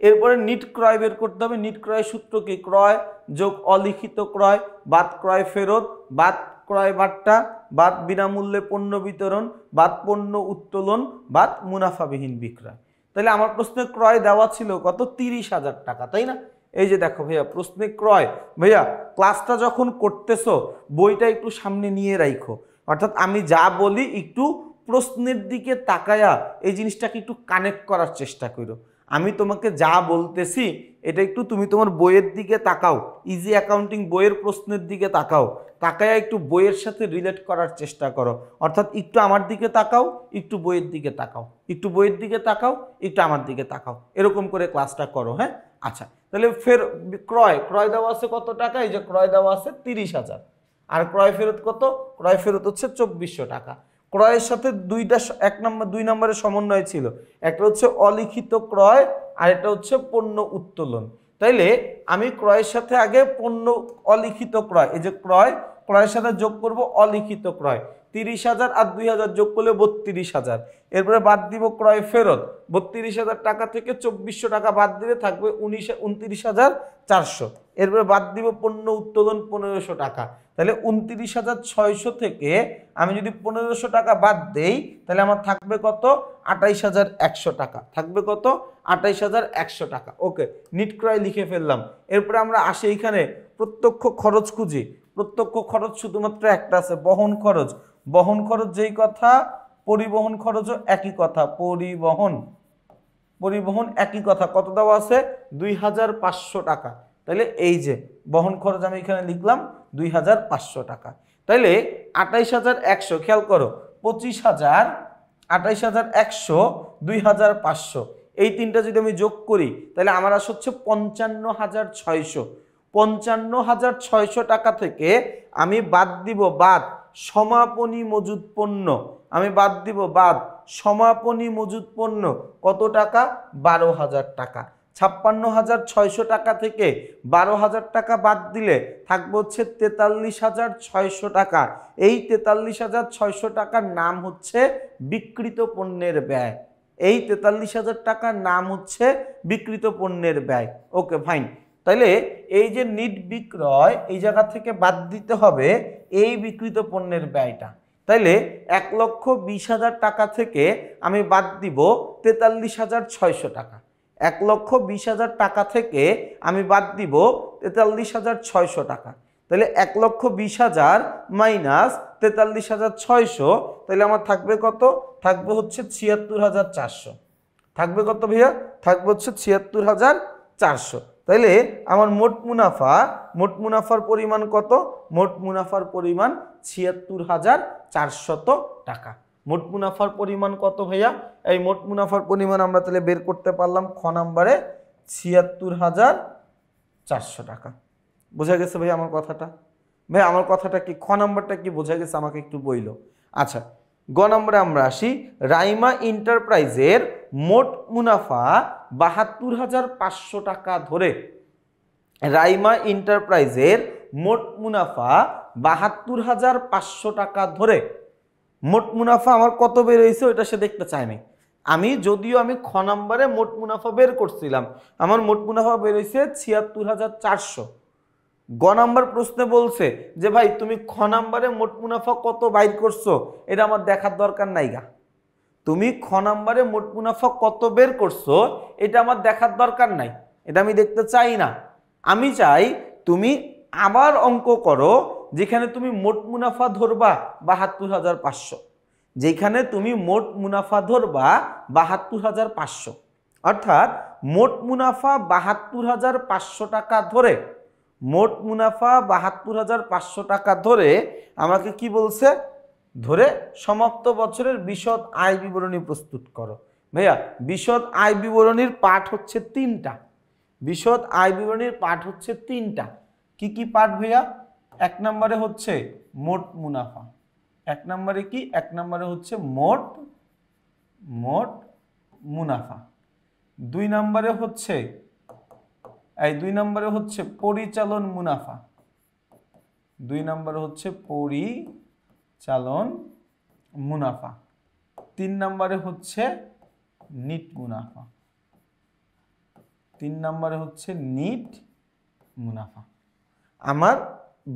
এরপরে নিট ক্রয় বের করতে হবে। নিট ক্রয় সূত্র কি? ক্রয় যোগ অলিখিত ক্রয় বাদ ক্রয় ফেরত বাদ ক্রয় বাট্টা বাদ বিনামূল্যে পণ্য বিতরণ বাদ পণ্য উত্তোলন বাদ মুনাফাবিহীন বিক্রয়। তাহলে আমার প্রশ্নে ক্রয় দেওয়া ছিল কত? 30,000 টাকা, তাই না? এই যে দেখো ভাইয়া প্রশ্নে ক্রয়, ভাইয়া ক্লাসটা যখন করতেছো বইটা একটু সামনে নিয়ে রাখো, অর্থাৎ আমি যা বলি একটু প্রশ্নের দিকে তাকায়া এই জিনিসটাকে একটু কানেক্ট করার চেষ্টা করো। আমি তোমাকে যা বলতেছি এটা একটু তুমি তোমার বইয়ের দিকে তাকাও, ইজি অ্যাকাউন্টিং বইয়ের প্রশ্নের দিকে তাকাও, তাকায়া একটু বইয়ের সাথে রিলেট করার চেষ্টা করো। অর্থাৎ একটু আমার দিকে তাকাও, একটু বইয়ের দিকে তাকাও, একটু বইয়ের দিকে তাকাও, একটু আমার দিকে তাকাও, এরকম করে ক্লাসটা করো। হ্যাঁ, আচ্ছা, তাহলে ফের ক্রয়, ক্রয় দেওয়া আছে কত টাকা? এই যে ক্রয় দেওয়া আছে 30,000। আর ক্রয় ফেরত কত? ক্রয় ফেরত হচ্ছে 2,400 টাকা। ক্রয়ের সাথে দুই নম্বরের সমন্বয় ছিল, একটা হচ্ছে অলিখিত ক্রয় আর একটা হচ্ছে পণ্য উত্তোলন। তাইলে আমি ক্রয়ের সাথে আগে পণ্য অলিখিত ক্রয়, এই যে ক্রয়, ক্রয়ের সাথে যোগ করব অলিখিত ক্রয়। 30,000 আর 2,000 যোগ করলে 32,000। এরপরে বাদ দিব ক্রয় ফেরত। 32,000 টাকা থেকে 2,400 টাকা বাদ দিলে থাকবে 29,400। এরপরে বাদ দিব পণ্য উত্তোলন 1,500 টাকা। তাহলে 29,600 থেকে আমি যদি 1,500 টাকা বাদ দেই তাহলে আমার থাকবে কত? 28,100 টাকা। থাকবে কত? 28,100 টাকা। ওকে, নিট ক্রয় লিখে ফেললাম। এরপরে আমরা আসি এখানে প্রত্যক্ষ খরচ খুঁজি। প্রত্যক্ষ খরচ শুধুমাত্র একটা আছে, বহন খরচ। বহন খরচ যেই কথা, পরিবহন খরচও একই কথা। পরিবহন একই কথা। কত দেওয়া আছে? 2,500 টাকা। তাহলে এই যে বহন খরচ আমি এখানে লিখলাম 2,500 টাকা। তাহলে 28,100, খেয়াল করো, 25,000, 28,100, 2,500, এই তিনটা যদি আমি যোগ করি তাহলে আমার আসে হচ্ছে 55,600। 55,600 টাকা থেকে আমি বাদ দিব সমাপনী মজুদ পণ্য। আমি বাদ দিব সমাপনী মজুদ পণ্য কত টাকা? 12,000 টাকা। 56,600 টাকা থেকে 12,000 টাকা বাদ দিলে থাকবে হচ্ছে 43,600 টাকা। এই 43,600 টাকার নাম হচ্ছে বিক্রিত পণ্যের ব্যয়। এই 43,000 টাকার নাম হচ্ছে বিক্রিত পণ্যের ব্যয়। ওকে, ফাইন। তাইলে এই যে নিট বিক্রয়, এই জায়গা থেকে বাদ দিতে হবে এই বিক্রিত পণ্যের ব্যয়টা। তাইলে 1,20,000 টাকা থেকে আমি বাদ দিব 43,600 টাকা। 1,20,000 টাকা থেকে আমি বাদ দিব 43,600 টাকা। তাহলে 1,20,000 মাইনাস 43,600, তাহলে আমার থাকবে কত? থাকবে হচ্ছে 76,400। থাকবে কত ভাইয়া? থাকবে হচ্ছে 76,400। তাইলে আমার মোট মুনাফার পরিমাণ কত? মোট মুনাফার পরিমাণ 76,400 টাকা। মোট মুনাফার পরিমাণ কত ভাইয়া? এই মোট মুনাফার পরিমাণ আমরা তাহলে বের করতে পারলাম খ নম্বরে 76,400 টাকা। বোঝা গেছে ভাই আমার কথাটা? ভাই আমার কথাটা কি, খ নম্বরটা কি বোঝা গেছে? আমাকে একটু বইল। আচ্ছা, গ নম্বরে আমরা আসি। রাইমা এন্টারপ্রাইজের মোট মুনাফা 72,500 টাকা ধরে, রাইমা এন্টারপ্রাইজের মোট মুনাফা 72,500 টাকা ধরে মোট মুনাফা আমার কত বের হয়েছে ওইটা সে দেখতে চায়নি। যদিও আমি খ নম্বরে মোট মুনাফা বের করছিলাম, আমার মোট মুনাফা বের হয়েছে 76,400। গ নম্বর প্রশ্নে বলছে যে ভাই তুমি খ নম্বরে মোট মুনাফা কত বাইর করছো এটা আমার দেখার দরকার নাই গা। তুমি খ নম্বরে মোট মুনাফা কত বের করছো এটা আমার দেখার দরকার নাই, এটা আমি দেখতে চাই না। আমি চাই তুমি আবার অঙ্ক করো যেখানে তুমি মোট মুনাফা ধরবা ৭২,৫০০, যেখানে তুমি মোট মুনাফা ধরবা ৭২,৫০০, অর্থাৎ মোট মুনাফা ৭২,৫০০ টাকা ধরে, মোট মুনাফা ৭২,৫০০ টাকা ধরে আমাকে কি বলছে, ধরে সমাপ্ত বছরের বিশদ আয় বিবরণী প্রস্তুত করো। ভাইয়া বিশদ আয় বিবরণীর পাঠ হচ্ছে 3টা, বিশদ আয় বিবরণীর পাঠ হচ্ছে 3টা। কি কি পাঠ ভাইয়া? 1 নম্বরে হচ্ছে মোট মুনাফা, 1 নম্বরে কি, 1 নম্বরে হচ্ছে মোট মুনাফা, 2 নম্বরে হচ্ছে পরিচালন মুনাফা, 2 নম্বরে হচ্ছে পরিচালন মুনাফা, 3 নম্বরে হচ্ছে নিট মুনাফা, 3 নম্বরে হচ্ছে নিট মুনাফা। আমার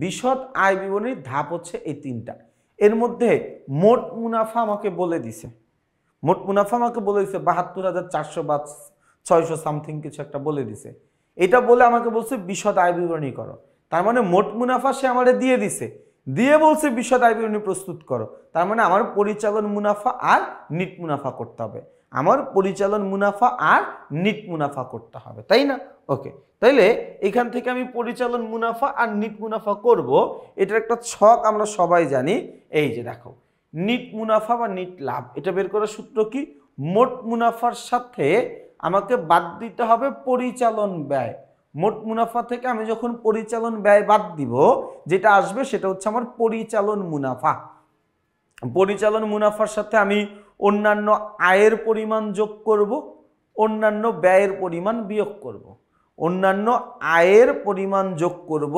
বিশদ আয় বিবরণীর ধাপ হচ্ছে এই 3টা। এর মধ্যে মোট মুনাফা আমাকে বলে দিছে, মোট মুনাফা আমাকে বলে দিছে ৭২,৪০০ বা ৬০০ সামথিং কিছু একটা বলে দিছে। এটা বলে আমাকে বলছে বিশদ আয় বিবরণী করো। তার মানে মোট মুনাফা সে আমারে দিয়ে দিছে, দিয়ে বলছে বিশদ আয় বিবরণী প্রস্তুত করো। তার মানে আমার পরিচালন মুনাফা আর নিট মুনাফা করতে হবে, আমার পরিচালন মুনাফা আর নিট মুনাফা করতে হবে, তাই না? ওকে, তাইলে এখান থেকে আমি পরিচালন মুনাফা আর নিট মুনাফা করব। এটার একটা ছক আমরা সবাই জানি, এই যে দেখো নিট মুনাফা বা নিট লাভ, এটা বের করার সূত্র কি, মোট মুনাফার সাথে আমাকে বাদ দিতে হবে পরিচালন ব্যয়। মোট মুনাফা থেকে আমি যখন পরিচালন ব্যয় বাদ দিব, যেটা আসবে সেটা হচ্ছে আমার পরিচালন মুনাফা। পরিচালন মুনাফার সাথে আমি অন্যান্য আয়ের পরিমাণ যোগ করব, অন্যান্য ব্যয়ের পরিমাণ বিয়োগ করব, অন্যান্য আয়ের পরিমাণ যোগ করব,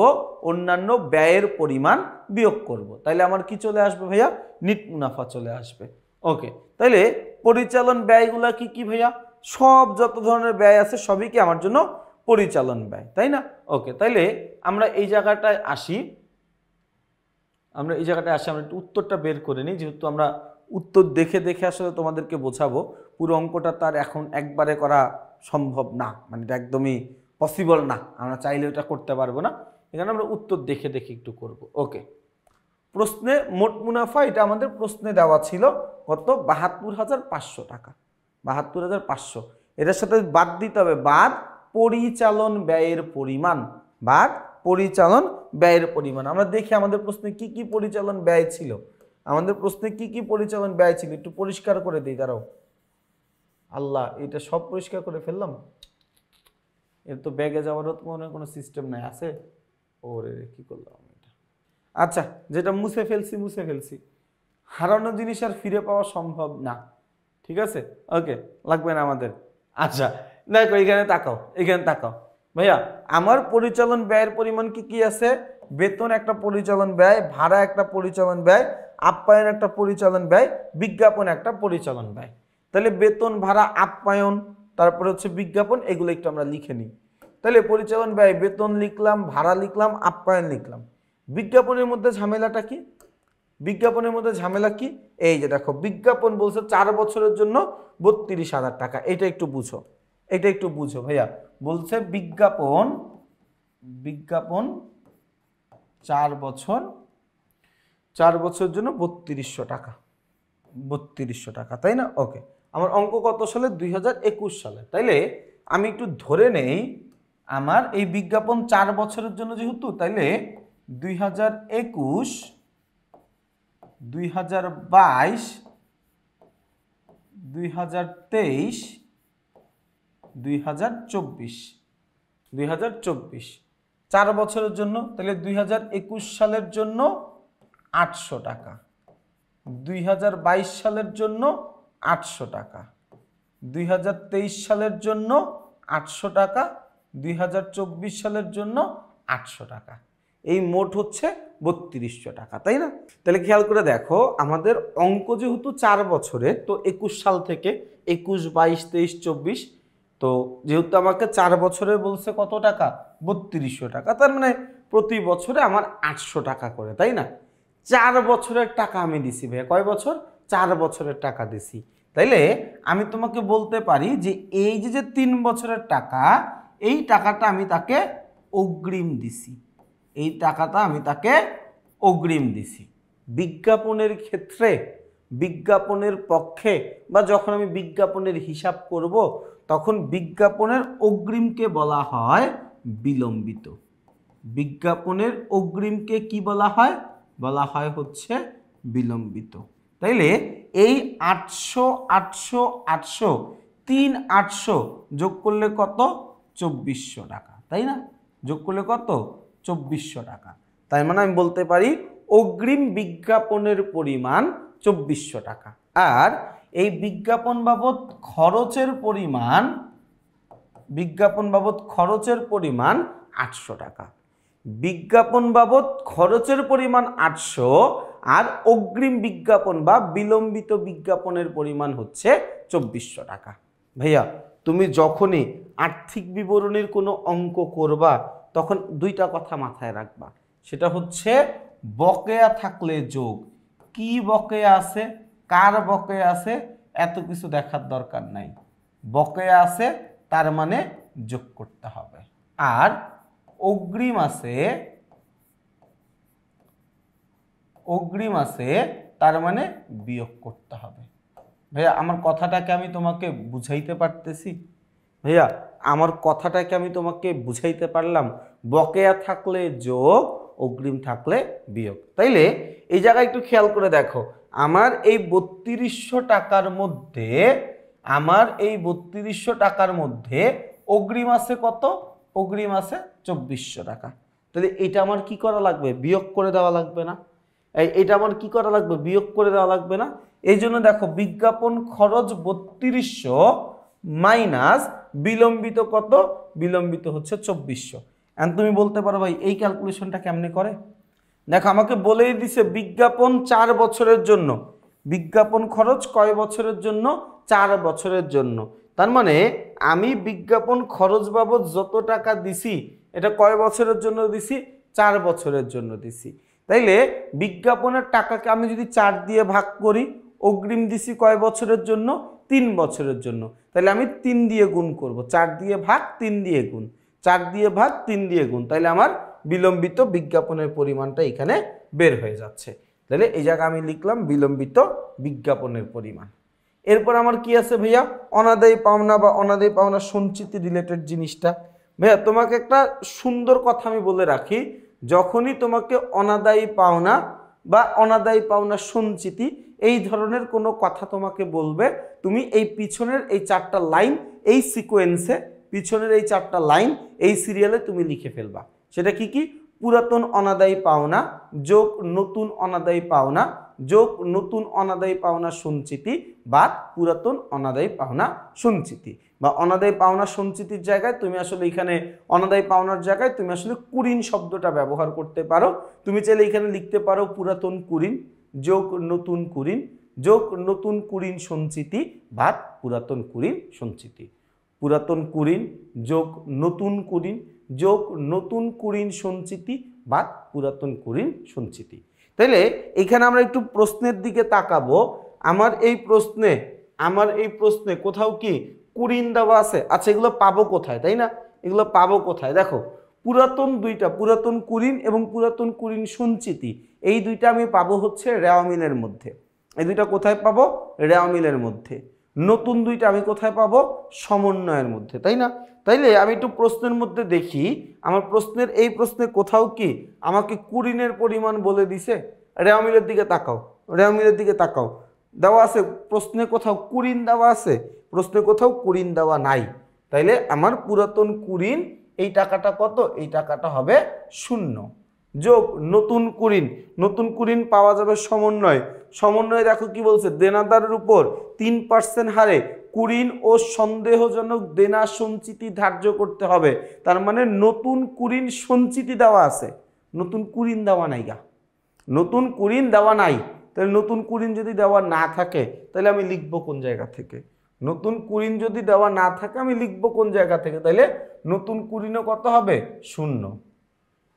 অন্যান্য ব্যয়ের পরিমাণ বিয়োগ করব। তাইলে আমার কি চলে আসবে ভাইয়া, নিট মুনাফা চলে আসবে। ওকে, তাইলে পরিচালন ব্যয়গুলা কি কি ভাইয়া, সব যত ধরনের ব্যয় আছে সবই কি আমার জন্য পরিচালন ব্যয়, তাই না? ওকে, তাইলে আমরা এই জায়গাটায় আসি, আমরা একটু উত্তরটা বের করে নিই, যেহেতু আমরা উত্তর দেখে দেখে আসলে তোমাদেরকে বোঝাবো, পুরো অঙ্কটা তার এখন একবারে করা সম্ভব না, মানে এটা একদমই পসিবল না, আমরা চাইলে এটা করতে পারবো না, এখানে আমরা উত্তর দেখে দেখে একটু করব। ওকে, প্রশ্নে মোট মুনাফা এটা আমাদের প্রশ্নে দেওয়া ছিল কত, ৭২,৫০০ টাকা, ৭২,৫০০। এটার সাথে বাদ দিতে হবে, বাদ পরিচালন ব্যয়ের পরিমাণ, বাদ পরিচালন ব্যয়ের পরিমাণ। আমরা দেখি আমাদের প্রশ্নে কি কি পরিচালন ব্যয় ছিল, আমাদের প্রশ্নে কি কি পরিচালন ব্যয় ছিল, একটু পরিষ্কার করে দিই। দাঁড়াও, আল্লাহ, এটা সব পরিষ্কার করে ফেললাম, এর তো ব্যাগে যাওয়ারও তো মনে কোনো সিস্টেম নাই, আছে? ওরে কি করলাম এটা, আচ্ছা যেটা মুছে ফেলছি, হারানো জিনিস আর ফিরে পাওয়া সম্ভব না, ঠিক আছে? ওকে, লাগবে না আমাদের। আচ্ছা দেখো এখানে তাকাও ভাইয়া, আমার পরিচালন ব্যয়ের পরিমাণ কি কি আছে, বেতন একটা পরিচালন ব্যয়, ভাড়া একটা পরিচালন ব্যয়, আপ্যায়ন একটা পরিচালন ব্যয়, বিজ্ঞাপন একটা পরিচালন ব্যয়। তাহলে বেতন, ভাড়া, আপ্যায়ন, তারপরে হচ্ছে বিজ্ঞাপন, এগুলো একটু আমরা লিখে নিই। তাহলে পরিচালন ব্যয়, বেতন লিখলাম, ভাড়া লিখলাম, আপ্যায়ন লিখলাম। বিজ্ঞাপনের মধ্যে ঝামেলাটা কি, বিজ্ঞাপনের মধ্যে ঝামেলা কি, এই যে দেখো বিজ্ঞাপন বলছে 4 বছরের জন্য 32,000 টাকা, এটা একটু বুঝো ভাইয়া, বলছে বিজ্ঞাপন 4 বছর জন্য 3200 টাকা, 3200 টাকা, তাই না? ওকে, আমার অঙ্ক কত সালে, 2021 সালে। তাইলে আমি একটু ধরে নেই, আমার এই বিজ্ঞাপন 4 বছরের জন্য যেহেতু, তাইলে 2021, 2022, 2023, 2024, 4 বছরের জন্য। তাহলে 2021 সালের জন্য 800 টাকা, 2022 সালের জন্য 800 টাকা, 2023 সালের জন্য 800 টাকা, 2024 সালের জন্য 800 টাকা, এই মোট হচ্ছে 3200 টাকা, তাই না? তাহলে খেয়াল করে দেখো, আমাদের অঙ্ক যেহেতু 4 বছরে, তো 21 সাল থেকে 21, 22, 23, 24, তো যেহেতু আমাকে 4 বছরে বলছে কত টাকা, 3200 টাকা, তার মানে প্রতি বছরে আমার 800 টাকা করে, তাই না? 4 বছরের টাকা আমি দিছি ভাইয়া, কয় বছর, 4 বছরের টাকা দিছি। তাইলে আমি তোমাকে বলতে পারি যে এই যে 3 বছরের টাকা, এই টাকাটা আমি তাকে অগ্রিম দিছি, এই টাকাটা আমি তাকে অগ্রিম দিছি। বিজ্ঞাপনের ক্ষেত্রে, বিজ্ঞাপনের পক্ষে বা যখন আমি বিজ্ঞাপনের হিসাব করব তখন বিজ্ঞাপনের অগ্রিমকে বলা হয় বিলম্বিত। বিজ্ঞাপনের অগ্রিমকে কি বলা হয়? বলা হয় হচ্ছে বিলম্বিত। তাইলে এই 800 800 800 3800 যোগ করলে কত? 2400 টাকা, তাই না? যোগ করলে কত? 2400 টাকা। তাই মানে আমি বলতে পারি অগ্রিম বিজ্ঞাপনের পরিমাণ 2400 টাকা। আর এই বিজ্ঞাপন বাবদ খরচের পরিমাণ, বিজ্ঞাপন বাবদ খরচের পরিমাণ 800 টাকা। বিজ্ঞাপন বাবদ খরচের পরিমাণ 800 আর অগ্রিম বিজ্ঞাপন বা বিলম্বিত বিজ্ঞাপনের পরিমাণ হচ্ছে 2400 টাকা। ভাইয়া তুমি যখনই আর্থিক বিবরণীর কোনো অঙ্ক করবা তখন দুইটা কথা মাথায় রাখবা, সেটা হচ্ছে বকেয়া থাকলে যোগ। কি বকেয়া আছে, কার বকেয়া আছে, এত কিছু দেখার দরকার নাই। বকেয়া আছে তার মানে যোগ করতে হবে, আর অগ্রিম আছে, অগ্রিম আছে তার মানে বিয়োগ করতে হবে। ভাইয়া আমার কথাটাকে আমি তোমাকে বুঝাইতে পারতেছি? ভাইয়া আমার কথাটাকে আমি তোমাকে বুঝাইতে পারলাম? বকেয়া থাকলে যোগ, অগ্রিম থাকলে বিয়োগ। তাইলে এই জায়গায় একটু খেয়াল করে দেখো, আমার এই 3200 টাকার মধ্যে, আমার এই 3200 টাকার মধ্যে অগ্রিম আছে কত? অগ্রিম আছে 2400 টাকা। তাহলে এটা আমার কি করা লাগবে? বিয়োগ করে দেওয়া লাগবে না? এটা আমার কি করা লাগবে? বিয়োগ করে দেওয়া লাগবে না? এই জন্য দেখো বিজ্ঞাপন খরচ 3200 মাইনাস বিলম্বিত কত? বিলম্বিত হচ্ছে 2400। এখন তুমি বলতে পারো ভাই এই ক্যালকুলেশনটা কেমনে করে? দেখো আমাকে বলেই দিছে বিজ্ঞাপন 4 বছরের জন্য। বিজ্ঞাপন খরচ কয় বছরের জন্য? 4 বছরের জন্য। তার মানে আমি বিজ্ঞাপন খরচ বাবদ যত টাকা দিছি এটা কয় বছরের জন্য দিছি? 4 বছরের জন্য দিছি। তাইলে বিজ্ঞাপনের টাকাকে আমি যদি 4 দিয়ে ভাগ করি, অগ্রিম দিছি কয় বছরের জন্য? 3 বছরের জন্য। তাহলে আমি 3 দিয়ে গুণ করব, 4 দিয়ে ভাগ 3 দিয়ে গুণ, 4 দিয়ে ভাগ 3 দিয়ে গুণ, তাইলে আমার বিলম্বিত বিজ্ঞাপনের পরিমাণটা এখানে বের হয়ে যাচ্ছে। তাহলে এই জায়গায় আমি লিখলাম বিলম্বিত বিজ্ঞাপনের পরিমাণ। এরপর আমার কি আছে ভাইয়া? অনাদায়ী পাওনা বা অনাদায়ী পাওনা সঞ্চিতি রিলেটেড জিনিসটা। ভাইয়া তোমাকে একটা সুন্দর কথা আমি বলে রাখি, যখনই তোমাকে অনাদায়ী পাওনা বা অনাদায়ী পাওনা সঞ্চিতি এই ধরনের কোনো কথা তোমাকে বলবে, তুমি এই পিছনের এই 4টা লাইন এই সিকোয়েন্সে, পিছনের এই 4টা লাইন এই সিরিয়ালে তুমি লিখে ফেলবা। সেটা কি কি? পুরাতন অনাদায়ী পাওনা যোগ নতুন অনাদায়ী পাওনা যোগ নতুন অনাদায়ী পাওনা সঞ্চিতি বা পুরাতন অনাদায়ী পাওনা সঞ্চিতি। বা অনাদায়ী পাওনা সঞ্চিতির জায়গায় তুমি আসলে এখানে অনাদায়ী পাওনার জায়গায় তুমি আসলে কুরিন শব্দটা ব্যবহার করতে পারো। তুমি চাইলে এখানে লিখতে পারো পুরাতন কুরিন যোগ নতুন কুরিন যোগ নতুন কুরিন সঞ্চিতি বা পুরাতন কুরিন সঞ্চিতি। পুরাতন কুরিন যোগ নতুন কুরিন যোগ নতুন কুরিন সঞ্চিতি বা পুরাতন কুরিন সঞ্চিতি। তাইলে এখানে আমরা একটু প্রশ্নের দিকে তাকাবো। আমার এই প্রশ্নে কোথাও কি কুরিন দেওয়া আছে? আচ্ছা এগুলো পাবো কোথায়, তাই না? এগুলো পাবো কোথায়? দেখো পুরাতন দুইটা, পুরাতন কুরিন এবং পুরাতন কুরিন সঞ্চিতি, এই দুইটা আমি পাবো হচ্ছে রেওয়া মিলের মধ্যে। এই দুইটা কোথায় পাবো? রেওয়া মিলের মধ্যে। নতুন দুইটা আমি কোথায় পাবো? সমন্বয়ের মধ্যে, তাই না? তাইলে আমি একটু প্রশ্নের মধ্যে দেখি, আমার প্রশ্নের এই প্রশ্নে কোথাও কি আমাকে কুরিনের পরিমাণ বলে দিছে? রেওয়া মিলের দিকে তাকাও, রেওয়া মিলের দিকে তাকাও, দেওয়া আছে প্রশ্নে কোথাও কুরিন দেওয়া আছে? প্রশ্নে কোথাও কুরিন দেওয়া নাই। তাইলে আমার পুরাতন কুরিন এই টাকাটা কত? এই টাকাটা হবে 0 যোগ নতুন কুরিন। নতুন কুরিন পাওয়া যাবে সমন্বয়। সমন্বয়ে দেখো কি বলছে? দেনাদারের উপর 3% হারে কুরিন ও সন্দেহজনক দেনা সঞ্চিতি ধার্য করতে হবে। তার মানে নতুন কুরিন সঞ্চিতি দেওয়া আছে, নতুন কুরিন দেওয়া নাই গা, নতুন কুরিন দেওয়া নাই। তাহলে নতুন কুরিন যদি দেওয়া না থাকে তাহলে আমি লিখবো কোন জায়গা থেকে? নতুন কুরিন যদি দেওয়া না থাকে আমি লিখবো কোন জায়গা থেকে? তাহলে নতুন কুরিনও কত হবে? 0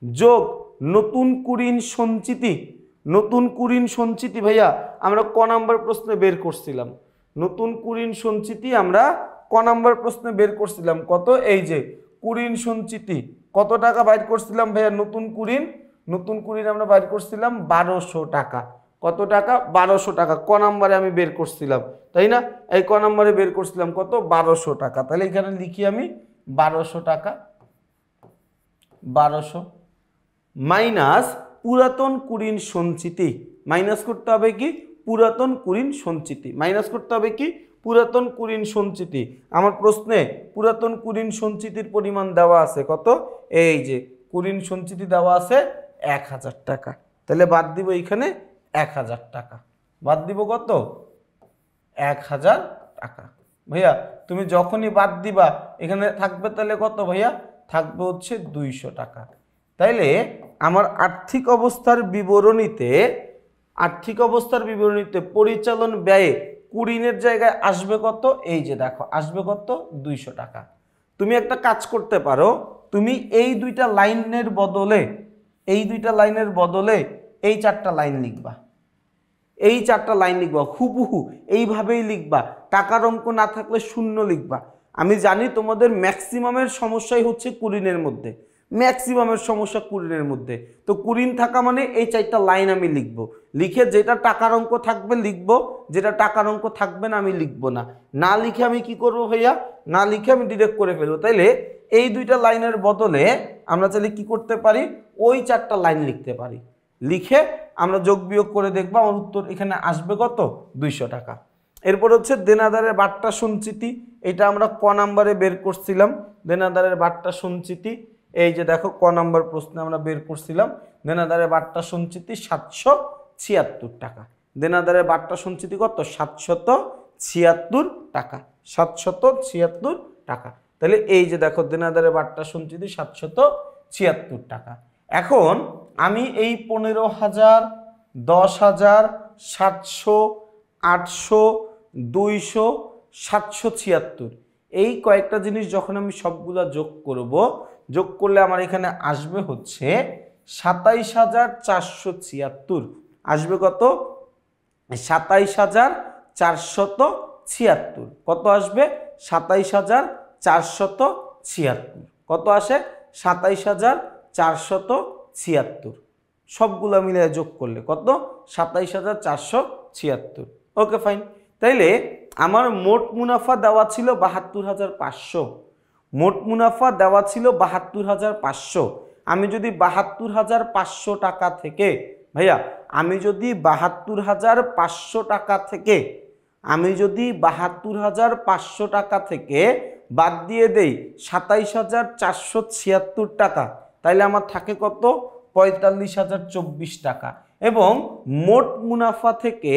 যোগ নতুন কুরিন সঞ্চিতি। নতুন কুরিন সঞ্চিতি ভাইয়া আমরা ক নাম্বার প্রশ্নে বের করছিলাম? নতুন কুরিন সঞ্চিতি আমরা ক নাম্বার প্রশ্নে বের করছিলাম? কত? এই যে কুরিন সঞ্চিতি কত টাকা বাইর করছিলাম ভাইয়া? নতুন কুরিন আমরা বাইর করছিলাম 1200 টাকা। কত টাকা? 1200 টাকা। ক নাম্বারে আমি বের করছিলাম, তাই না? এই ক নাম্বারে বের করছিলাম কত? 1200 টাকা। তাহলে এখানে লিখি আমি 1200 টাকা, 1200 মাইনাস পুরাতন কুরিন সঞ্চিতি। মাইনাস করতে হবে কি? পুরাতন কুরিন সঞ্চিতি। মাইনাস করতে হবে কি? পুরাতন কুরিন সঞ্চিতি। আমার প্রশ্নে পুরাতন কুরিন সঞ্চিতির পরিমাণ দেওয়া আছে কত? এই যে কুরিন সঞ্চিতি দেওয়া আছে 1000 টাকা। তাহলে বাদ দিব এখানে 1000 টাকা। বাদ দিব কত? 1000 টাকা। ভাইয়া তুমি যখনই বাদ দিবা এখানে থাকবে তাহলে কত ভাইয়া? থাকবে হচ্ছে 200 টাকা। তাইলে আমার আর্থিক অবস্থার বিবরণীতে পরিচালন ব্যয়ে কুরিনের জায়গায় আসবে কত? এই যে দেখো আসবে কত? 200 টাকা। তুমি একটা কাজ করতে পারো, তুমি এই দুইটা লাইনের বদলে এই 4টা লাইন লিখবা। এই 4টা লাইন লিখবা, হুবহু এইভাবেই লিখবা। টাকার অঙ্ক না থাকলে শূন্য লিখবা। আমি জানি তোমাদের ম্যাক্সিমামের সমস্যাই হচ্ছে কুরিনের মধ্যে, তো কুরিন থাকা মানে এই 4টা লাইন আমি লিখবো। লিখে যেটা টাকার অঙ্ক থাকবে লিখবো, যেটা টাকার অঙ্ক থাকবে না আমি লিখবো না। না লিখে আমি কি করবো ভাইয়া? না লিখে আমি ডিরেক্ট করে ফেলবো। তাইলে এই দুইটা লাইনের বদলে আমরা চাইলে কি করতে পারি? ওই 4টা লাইন লিখতে পারি। লিখে আমরা যোগ বিয়োগ করে দেখবো আমার উত্তর এখানে আসবে কত? 200 টাকা। এরপর হচ্ছে দেনাদারের বাট্টা সঞ্চিতি। এটা আমরা ক নাম্বারে বের করছিলাম। দেনাদারের বাট্টা সঞ্চিতি এই যে দেখো ক নাম্বার প্রশ্নে আমরা বের করছিলাম। দেনাদারের বাট্টা সঞ্চিতি 776 টাকা। দেনাদারের বাট্টা সঞ্চিতি কত? 776 টাকা। 776 টাকা। তাহলে এই যে দেখো দেনাদারের বাট্টা সঞ্চিতি 776 টাকা। এখন আমি এই 15,000, 10,000, 700, 800, 200, 776 এই কয়েকটা জিনিস যখন আমি সবগুলা যোগ করলে আমার এখানে আসবে হচ্ছে 27,476। আসবে কত? 27,476। কত আসবে? 27,476। কত আসে? 27,476। সবগুলো মিলে যোগ করলে কত? 27,476। Okay fine. তাইলে আমার মোট মুনাফা দেওয়া ছিল 72,500। মোট মুনাফা দেওয়া ছিল 72,500। আমি যদি 72,500 টাকা থেকে ভাইয়া আমি যদি 72,500 টাকা থেকে বাদ দিয়ে দেই 27,476 টাকা, তাইলে আমার থাকে কত? 45,024 টাকা। এবং মোট মুনাফা থেকে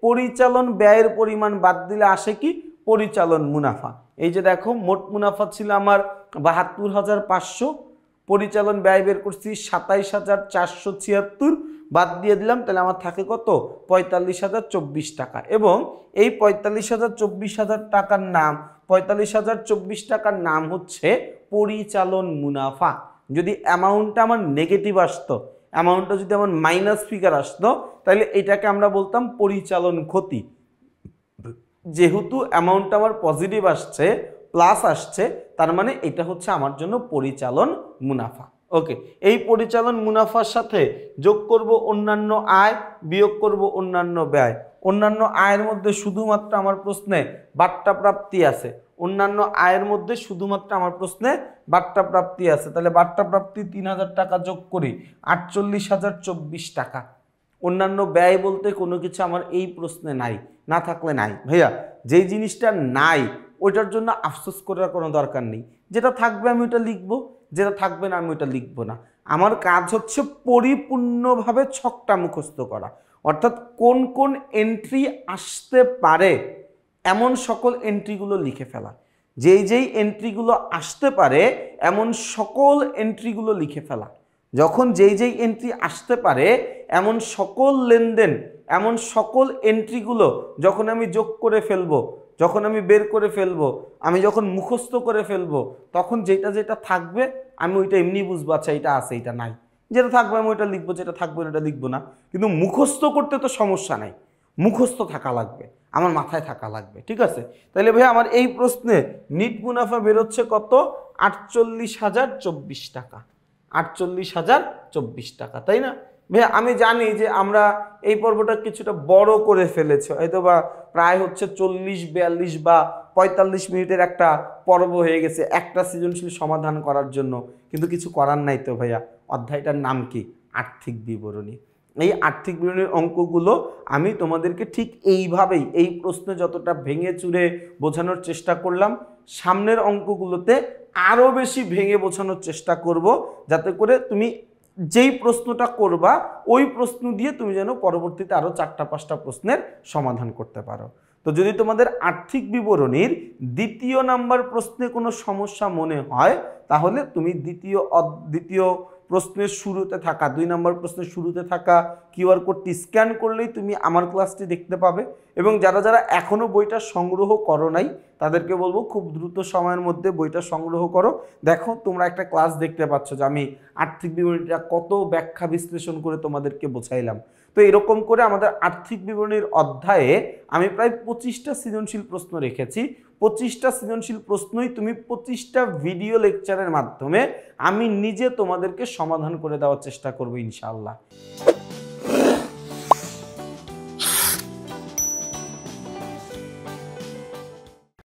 পরিচালন ব্যয়ের পরিমাণ বাদ দিলে আসে কি? পরিচালন মুনাফা। এই যে দেখো মোট মুনাফা ছিল আমার 72,500, পরিচালন ব্যয় বের করছি 27,476, বাদ দিয়ে দিলাম, তাহলে আমার থাকে কত? 45,024 টাকা। এবং এই 45,024 টাকার নাম হচ্ছে পরিচালন মুনাফা। যদি অ্যামাউন্টটা আমার নেগেটিভ আসতো, অ্যামাউন্টটা যদি আমার মাইনাস ফিগার আসতো, তাহলে এটাকে আমরা বলতাম পরিচালন ক্ষতি। যেহেতু অ্যামাউন্টটা আমার পজিটিভ আসছে, প্লাস আসছে, তার মানে এটা হচ্ছে আমার জন্য পরিচালন মুনাফা। ওকে, এই পরিচালন মুনাফার সাথে যোগ করব অন্যান্য আয়, বিয়োগ করব অন্যান্য ব্যয়। অন্যান্য আয়ের মধ্যে শুধুমাত্র আমার প্রশ্নে বাট্টা প্রাপ্তি আছে। অন্যান্য আয়ের মধ্যে শুধুমাত্র আমার প্রশ্নে বাট্টা প্রাপ্তি আছে। তাহলে বাট্টা প্রাপ্তি 3,000 টাকা যোগ করি 48,024 টাকা। অন্যান্য ব্যয় বলতে কোনো কিছু আমার এই প্রশ্নে নাই, না থাকলে নাই ভাইয়া। যেই জিনিসটা নাই ওইটার জন্য আফসোস করার কোনো দরকার নেই। যেটা থাকবে আমি ওটা লিখবো, যেটা থাকবে না আমি ওটা লিখবো না। আমার কাজ হচ্ছে পরিপূর্ণভাবে ছকটা মুখস্থ করা, অর্থাৎ কোন কোন এন্ট্রি আসতে পারে এমন সকল এন্ট্রিগুলো লিখে ফেলা। যেই এন্ট্রিগুলো আসতে পারে এমন সকল এন্ট্রিগুলো লিখে ফেলা। যখন যেই এন্ট্রি আসতে পারে এমন সকল লেনদেন, এমন সকল এন্ট্রিগুলো যখন আমি যোগ করে ফেলবো, যখন আমি বের করে ফেলবো, আমি যখন মুখস্থ করে ফেলবো, তখন যেটা থাকবে আমি ওইটা এমনি বুঝবো, আচ্ছা এটা আছে এটা নাই। যেটা থাকবে আমি ওইটা লিখবো, যেটা থাকবে ওটা লিখবো না। কিন্তু মুখস্থ করতে তো সমস্যা নাই, মুখস্থ থাকা লাগবে। আমার মাথায় থাকা লাগবে, ঠিক আছে? তাহলে ভাই আমার এই প্রশ্নে নিট মুনাফা বেরোচ্ছে কত? 48,024 টাকা। 48,024 টাকা, তাই না ভাই? আমি জানি যে আমরা এই পর্বটা কিছুটা বড় করে ফেলেছি, হয়তো বা প্রায় হচ্ছে 40, 42 বা 45 মিনিটের একটা পর্ব হয়ে গেছে একটা সৃজনশীল সমাধান করার জন্য, কিন্তু কিছু করার নাই তো ভাইয়া। অধ্যায়টার নাম কি? আর্থিক বিবরণী। এই আর্থিক বিবরণীর অঙ্কগুলো আমি তোমাদেরকে ঠিক এইভাবেই এই প্রশ্নে যতটা ভেঙে চুরে বোঝানোর চেষ্টা করলাম, সামনের অঙ্কগুলোতে আরও বেশি ভেঙে বোঝানোর চেষ্টা করব, যাতে করে তুমি যেই প্রশ্নটা করবা ওই প্রশ্ন দিয়ে তুমি যেন পরবর্তীতে আরও 4-5টা প্রশ্নের সমাধান করতে পারো। তো যদি তোমাদের আর্থিক বিবরণীর 2য় নাম্বার প্রশ্নে কোনো সমস্যা মনে হয়, তাহলে তুমি দ্বিতীয় প্রশ্নের শুরুতে থাকা 2 নম্বর প্রশ্নের শুরুতে থাকা কিউআর কোডটি স্ক্যান করলেই তুমি আমার ক্লাসটি দেখতে পাবে। এবং যারা যারা এখনও বইটা সংগ্রহ করো নাই, তাদেরকে বলবো খুব দ্রুত সময়ের মধ্যে বইটা সংগ্রহ করো। দেখো তোমরা একটা ক্লাস দেখতে পাচ্ছ যে আমি আর্থিক বিবরণীটা কত ব্যাখ্যা বিশ্লেষণ করে তোমাদেরকে বোঝাইলাম। তো এরকম করে আমাদের আর্থিক বিবরণীর অধ্যায়ে আমি প্রায় 25টা সৃজনশীল প্রশ্ন রেখেছি। 25টা সৃজনশীল প্রশ্নই তুমি 25টা ভিডিও লেকচারের মাধ্যমে আমি নিজে তোমাদেরকে সমাধান করে দেওয়ার চেষ্টা করব ইনশাআল্লাহ।